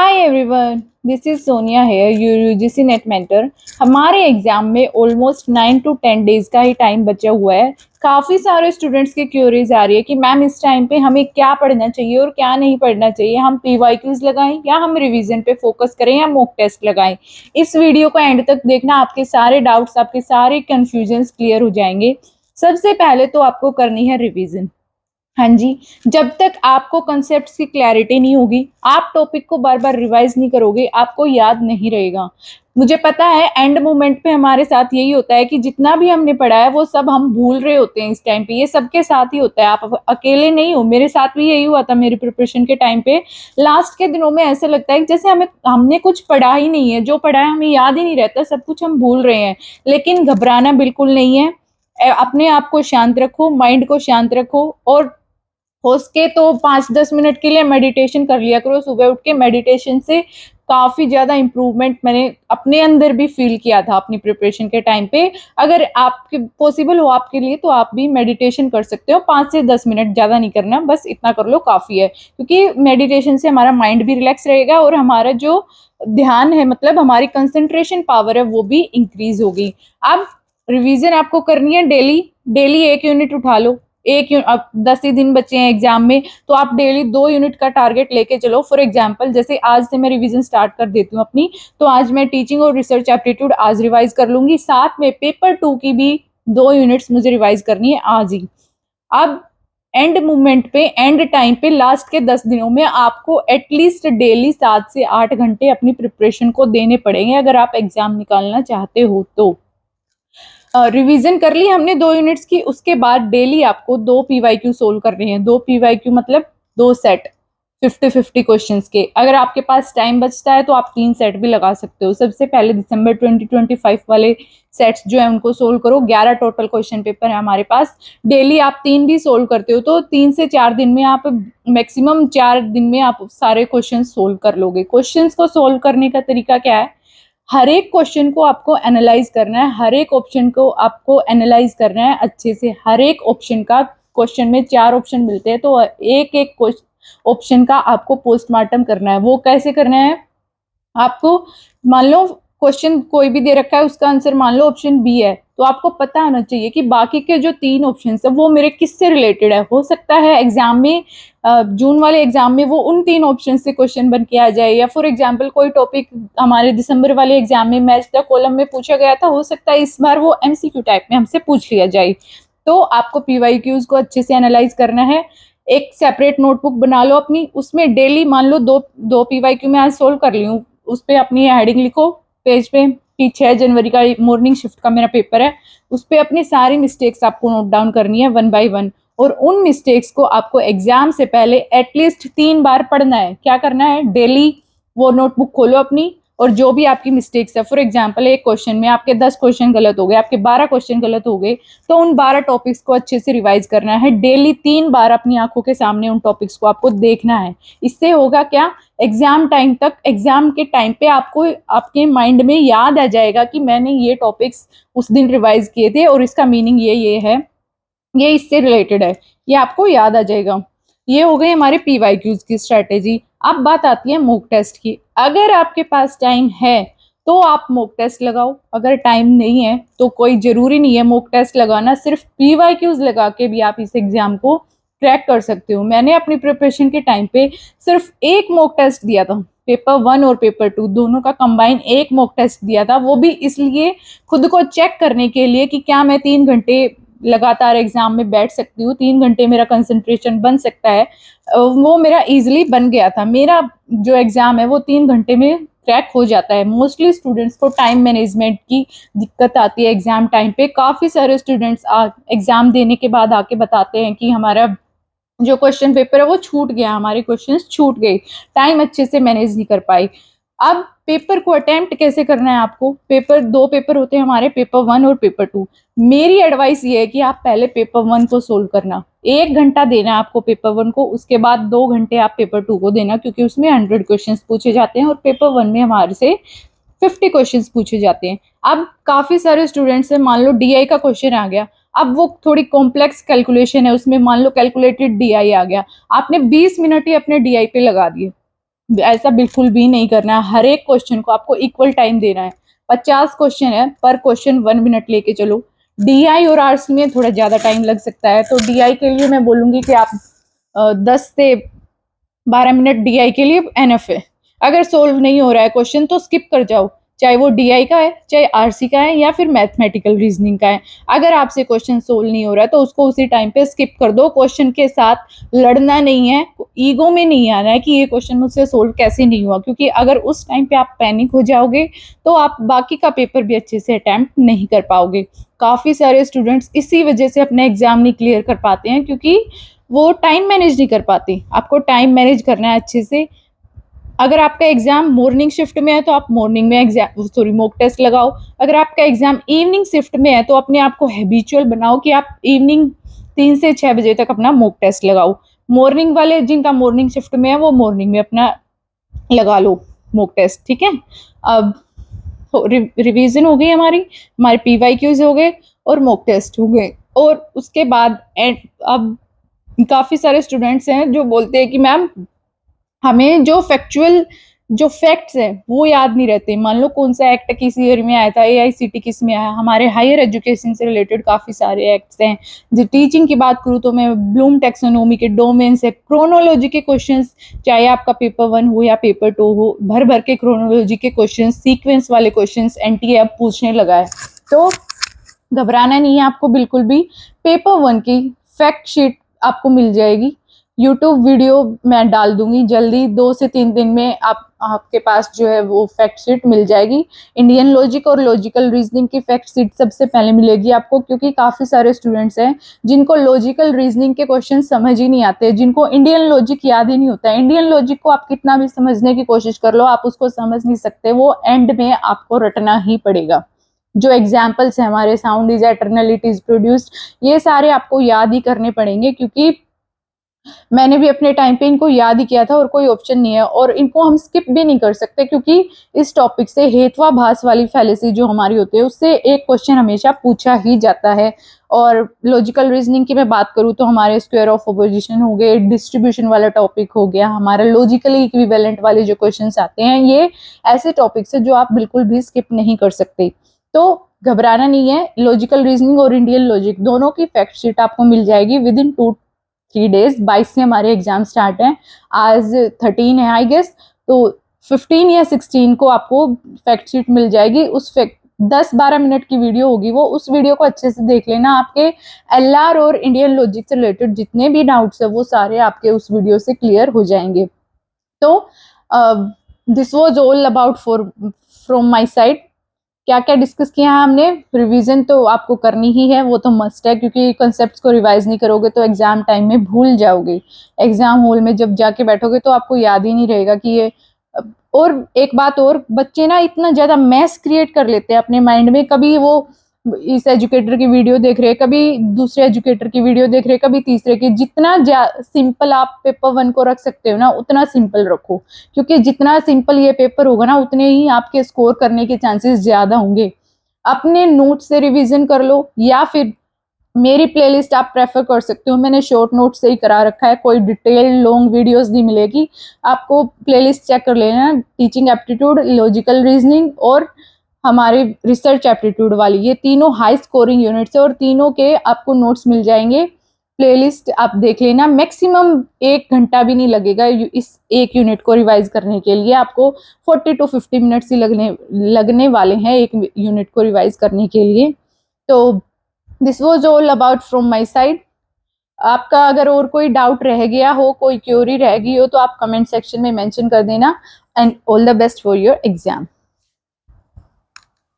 Hi everyone, this is Sonia here, your UGC NET mentor. हमारे exam में almost 9 to 10 days का ही time बचा हुआ है। काफ़ी सारे स्टूडेंट्स की क्यूरीज आ रही है कि मैम इस टाइम पे हमें क्या पढ़ना चाहिए और क्या नहीं पढ़ना चाहिए। हम पीवाईक्यूज लगाएं या हम रिवीजन पे फोकस करें या मॉक टेस्ट लगाएं। इस वीडियो को एंड तक देखना, आपके सारे डाउट्स, आपके सारे कंफ्यूजन्स क्लियर हो जाएंगे। सबसे पहले तो आपको करनी है रिवीजन। हाँ जी, जब तक आपको कॉन्सेप्ट्स की क्लैरिटी नहीं होगी, आप टॉपिक को बार बार रिवाइज नहीं करोगे, आपको याद नहीं रहेगा। मुझे पता है एंड मोमेंट पे हमारे साथ यही होता है कि जितना भी हमने पढ़ा है वो सब हम भूल रहे होते हैं। इस टाइम पे ये सबके साथ ही होता है, आप अकेले नहीं हो। मेरे साथ भी यही हुआ था मेरी प्रिपरेशन के टाइम पे। लास्ट के दिनों में ऐसा लगता है कि जैसे हमने कुछ पढ़ा ही नहीं है, जो पढ़ा है हमें याद ही नहीं रहता, सब कुछ हम भूल रहे हैं। लेकिन घबराना बिल्कुल नहीं है। अपने आप को शांत रखो, माइंड को शांत रखो और हो सके तो 5-10 मिनट के लिए मेडिटेशन कर लिया करो। सुबह उठ के मेडिटेशन से काफ़ी ज़्यादा इम्प्रूवमेंट मैंने अपने अंदर भी फील किया था अपनी प्रिपरेशन के टाइम पे। अगर आपके पॉसिबल हो आपके लिए तो आप भी मेडिटेशन कर सकते हो। 5 से 10 मिनट, ज़्यादा नहीं करना, बस इतना कर लो काफ़ी है। क्योंकि मेडिटेशन से हमारा माइंड भी रिलैक्स रहेगा और हमारा जो ध्यान है, मतलब हमारी कंसंट्रेशन पावर है, वो भी इंक्रीज होगी। अब रिवीजन आपको करनी है डेली। डेली 1 यूनिट उठा लो। अब 10 ही दिन बचे हैं एग्जाम में, तो आप डेली 2 यूनिट का टारगेट लेके चलो। फॉर एग्जाम्पल, जैसे आज से मैं रिवीजन स्टार्ट कर देती हूँ अपनी, तो आज मैं टीचिंग और रिसर्च एप्टीट्यूड आज रिवाइज कर लूंगी। साथ में पेपर 2 की भी 2 यूनिट्स मुझे रिवाइज करनी है आज ही। अब एंड मूवमेंट पे, एंड टाइम पे, लास्ट के 10 दिनों में आपको एटलीस्ट डेली 7 से 8 घंटे अपनी प्रिपरेशन को देने पड़ेंगे अगर आप एग्जाम निकालना चाहते हो तो। रिवीजन कर ली हमने 2 यूनिट्स की, उसके बाद डेली आपको 2 पीवाईक्यू सोल्व करने हैं। 2 पीवाईक्यू मतलब 2 सेट 50-50 क्वेश्चंस के। अगर आपके पास टाइम बचता है तो आप 3 सेट भी लगा सकते हो। सबसे पहले दिसंबर 2025 वाले सेट्स जो है उनको सोल्व करो। 11 टोटल क्वेश्चन पेपर है हमारे पास। डेली आप 3 भी सोल्व करते हो तो 3 से 4 दिन में आप, मैक्सिमम 4 दिन में आप सारे क्वेश्चन सोल्व कर लोगे। क्वेश्चंस को सोल्व करने का तरीका क्या है? हर एक क्वेश्चन को आपको एनालाइज करना है, हर एक ऑप्शन को आपको एनालाइज करना है अच्छे से। हर एक ऑप्शन का, क्वेश्चन में 4 ऑप्शन मिलते हैं तो एक एक ऑप्शन का आपको पोस्टमार्टम करना है। वो कैसे करना है? आपको, मान लो क्वेश्चन कोई भी दे रखा है, उसका आंसर मान लो ऑप्शन बी है, तो आपको पता होना चाहिए कि बाकी के जो 3 ऑप्शन है वो मेरे किससे रिलेटेड है। हो सकता है एग्जाम में, जून वाले एग्जाम में वो उन 3 ऑप्शन से क्वेश्चन बन के आ जाए, या फॉर एग्जाम्पल कोई टॉपिक हमारे दिसंबर वाले एग्जाम में मैच द कॉलम में पूछा गया था, हो सकता है इस बार वो एमसीक्यू टाइप में हमसे पूछ लिया जाए। तो आपको पीवाईक्यूज को अच्छे से एनालाइज करना है। एक सेपरेट नोटबुक बना लो अपनी, उसमें डेली मान लो दो पीवाईक्यू मैं आज सोल्व कर ली हूँ, उस पर अपनी हेडिंग लिखो पेज पे कि 6 जनवरी का मॉर्निंग शिफ्ट का मेरा पेपर है। उस पर अपनी सारी मिस्टेक्स आपको नोट डाउन करनी है 1 by 1। और उन मिस्टेक्स को आपको एग्जाम से पहले एटलीस्ट 3 बार पढ़ना है। क्या करना है? डेली वो नोटबुक खोलो अपनी, और जो भी आपकी मिस्टेक्स है, फॉर एग्जाम्पल एक क्वेश्चन में आपके 10 क्वेश्चन गलत हो गए, आपके 12 क्वेश्चन गलत हो गए, तो उन 12 टॉपिक्स को अच्छे से रिवाइज करना है। डेली 3 बार अपनी आंखों के सामने उन टॉपिक्स को आपको देखना है। इससे होगा क्या? एग्जाम टाइम तक, एग्जाम के टाइम पे आपको आपके माइंड में याद आ जाएगा कि मैंने ये टॉपिक्स उस दिन रिवाइज किए थे और इसका मीनिंग ये है, ये इससे रिलेटेड है, ये आपको याद आ जाएगा। ये हो गई हमारे पीवाईक्यूज की स्ट्रेटेजी। अब बात आती है मॉक टेस्ट की। अगर आपके पास टाइम है तो आप मॉक टेस्ट लगाओ, अगर टाइम नहीं है तो कोई जरूरी नहीं है मॉक टेस्ट लगाना। सिर्फ पीवाईक्यूज लगा के भी आप इस एग्जाम को क्रैक कर सकते हो। मैंने अपनी प्रिपरेशन के टाइम पे सिर्फ एक मॉक टेस्ट दिया था, पेपर 1 और पेपर 2 दोनों का कंबाइन एक मॉक टेस्ट दिया था। वो भी इसलिए, खुद को चेक करने के लिए कि क्या मैं 3 घंटे लगातार एग्जाम में बैठ सकती हूँ, 3 घंटे मेरा कंसंट्रेशन बन सकता है। वो मेरा इजीली बन गया था। मेरा जो एग्जाम है वो 3 घंटे में क्रैक हो जाता है। मोस्टली स्टूडेंट्स को टाइम मैनेजमेंट की दिक्कत आती है एग्जाम टाइम पे। काफ़ी सारे स्टूडेंट्स एग्जाम देने के बाद आके बताते हैं कि हमारा जो क्वेश्चन पेपर है वो छूट गया, हमारे क्वेश्चंस छूट गए, टाइम अच्छे से मैनेज नहीं कर पाई। अब पेपर को अटेम्प्ट कैसे करना है आपको? दो पेपर होते हैं हमारे, पेपर 1 और पेपर 2। मेरी एडवाइस ये है कि आप पहले पेपर 1 को सोल्व करना। 1 घंटा देना आपको पेपर 1 को, उसके बाद 2 घंटे आप पेपर 2 को देना, क्योंकि उसमें 100 क्वेश्चन पूछे जाते हैं और पेपर 1 में हमारे से 50 क्वेश्चंस पूछे जाते हैं। अब काफी सारे स्टूडेंट्स हैं, मान लो डीआई का क्वेश्चन आ गया, अब वो थोड़ी कॉम्प्लेक्स कैलकुलेशन है, उसमें मान लो कैलकुलेटेड डीआई आ गया, आपने 20 मिनट ही अपने डीआई पे लगा दिए, ऐसा बिल्कुल भी नहीं करना है। हर एक क्वेश्चन को आपको इक्वल टाइम देना है। 50 क्वेश्चन है, पर क्वेश्चन 1 मिनट लेके चलो। डीआई और आर्ट्स में थोड़ा ज्यादा टाइम लग सकता है, तो डीआई के लिए मैं बोलूंगी कि आप 10 से 12 मिनट डीआई के लिए एनफ है। अगर सोल्व नहीं हो रहा है क्वेश्चन तो स्किप कर जाओ, चाहे वो डीआई का है, चाहे आरसी का है, या फिर मैथमेटिकल रीजनिंग का है। अगर आपसे क्वेश्चन सोल्व नहीं हो रहा है तो उसको उसी टाइम पे स्किप कर दो। क्वेश्चन के साथ लड़ना नहीं है, ईगो में नहीं आना है कि ये क्वेश्चन मुझसे सोल्व कैसे नहीं हुआ, क्योंकि अगर उस टाइम पे आप पैनिक हो जाओगे तो आप बाकी का पेपर भी अच्छे से अटेम्प्ट नहीं कर पाओगे। काफी सारे स्टूडेंट्स इसी वजह से अपने एग्जाम नहीं क्लियर कर पाते हैं, क्योंकि वो टाइम मैनेज नहीं कर पाती। आपको टाइम मैनेज करना है अच्छे से। अगर आपका एग्जाम मॉर्निंग शिफ्ट में है तो आप मॉर्निंग में मॉक टेस्ट लगाओ। अगर आपका एग्जाम इवनिंग शिफ्ट में है तो अपने आप को हैबिचुअल बनाओ कि आप इवनिंग 3 से 6 बजे तक अपना मॉक टेस्ट लगाओ। मॉर्निंग वाले जिनका मॉर्निंग शिफ्ट में है वो मॉर्निंग में अपना लगा लो मॉक टेस्ट, ठीक है। अब रिवीजन हो गई, हमारे पीवाईक्यूज हो गए और मॉक टेस्ट हो गए। और उसके बाद अब काफी सारे स्टूडेंट्स हैं जो बोलते हैं कि मैम हमें जो फैक्ट्स हैं वो याद नहीं रहते। मान लो कौन सा एक्ट किस ईयर में आया था, एआईसीटी किस में आया। हमारे हायर एजुकेशन से रिलेटेड काफी सारे एक्ट्स हैं। जो टीचिंग की बात करूँ तो मैं ब्लूम टैक्सोनॉमी के डोमेन से क्रोनोलॉजी के क्वेश्चंस, चाहे आपका पेपर 1 हो या पेपर 2 हो, भर भर के क्रोनोलॉजी के क्वेश्चंस, सीक्वेंस वाले क्वेश्चंस एनटीए अब पूछने लगा है। तो घबराना नहीं है आपको बिल्कुल भी। पेपर 1 की फैक्ट शीट आपको मिल जाएगी। यूट्यूब वीडियो मैं डाल दूंगी जल्दी, 2 से 3 दिन में आपके पास जो है वो फैक्ट शीट मिल जाएगी। इंडियन लॉजिक और लॉजिकल रीजनिंग की फैक्ट शीट सबसे पहले मिलेगी आपको, क्योंकि काफी सारे स्टूडेंट्स हैं जिनको लॉजिकल रीजनिंग के क्वेश्चन समझ ही नहीं आते, जिनको इंडियन लॉजिक याद ही नहीं होता है। इंडियन लॉजिक को आप कितना भी समझने की कोशिश कर लो, आप उसको समझ नहीं सकते, वो एंड में आपको रटना ही पड़ेगा। जो एग्जाम्पल्स हैं हमारे, sound is eternal, it is produced, ये सारे आपको याद ही करने पड़ेंगे, क्योंकि मैंने भी अपने टाइम पे इनको याद ही किया था और कोई ऑप्शन नहीं है। और इनको हम स्किप भी नहीं कर सकते, क्योंकि इस टॉपिक से हेत्वाभास वाली फैलेसी जो हमारी होती है उससे एक क्वेश्चन हमेशा पूछा ही जाता है। और लॉजिकल रीजनिंग की मैं बात करूँ तो हमारे स्क्वायर ऑफ अपोजिशन हो गए, डिस्ट्रीब्यूशन वाला टॉपिक हो गया, हमारा लॉजिकली इक्विवेलेंट वाले जो क्वेश्चंस आते हैं, ये ऐसे टॉपिक्स है जो आप बिल्कुल भी स्किप नहीं कर सकते। तो घबराना नहीं है। लॉजिकल रीजनिंग और इंडियन लॉजिक दोनों की फैक्ट शीट आपको मिल जाएगी विद इन 2-3 डेज। 22 से हमारे एग्जाम स्टार्ट हैं, आज 13 है आई गेस, तो 15 या 16 को आपको फैक्ट शीट मिल जाएगी। उस 10-12 मिनट की वीडियो होगी वो, उस वीडियो को अच्छे से देख लेना। आपके एलआर और इंडियन लॉजिक से रिलेटेड जितने भी डाउट्स है वो सारे आपके उस वीडियो से क्लियर हो जाएंगे। तो this was all about from my side. क्या क्या डिस्कस किया है हमने। रिवीजन तो आपको करनी ही है, वो तो मस्ट है, क्योंकि कॉन्सेप्ट्स को रिवाइज नहीं करोगे तो एग्जाम टाइम में भूल जाओगे। एग्जाम हॉल में जब जाके बैठोगे तो आपको याद ही नहीं रहेगा कि ये। और एक बात और, बच्चे ना इतना ज्यादा मैस क्रिएट कर लेते हैं अपने माइंड में, कभी वो इस एजुकेटर की वीडियो देख रहे, कभी दूसरे एजुकेटर की वीडियो देख रहे, कभी तीसरे की। जितना सिंपल आप पेपर 1 को रख सकते हो ना उतना सिंपल रखो, क्योंकि जितना सिंपल ये पेपर होगा ना उतने ही आपके स्कोर करने के चांसेस ज्यादा होंगे। अपने नोट से रिवीजन कर लो, या फिर मेरी प्लेलिस्ट आप प्रेफर कर सकते हो, मैंने शॉर्ट नोट से ही करा रखा है, कोई डिटेल लॉन्ग वीडियोस नहीं मिलेगी आपको। प्लेलिस्ट चेक कर लेना, टीचिंग एप्टीट्यूड, लॉजिकल रीजनिंग और हमारे रिसर्च एप्टीट्यूड वाली, ये तीनों हाई स्कोरिंग यूनिट्स है और तीनों के आपको नोट्स मिल जाएंगे। प्लेलिस्ट आप देख लेना, मैक्सिमम 1 घंटा भी नहीं लगेगा इस एक यूनिट को रिवाइज करने के लिए। आपको 40 to 50 मिनट्स ही लगने वाले हैं एक यूनिट को रिवाइज करने के लिए। तो this was all about from my side. आपका अगर और कोई डाउट रह गया हो, कोई क्यूरी रह गई हो, तो आप कमेंट सेक्शन में मेंशन कर देना। And all the best for your exam.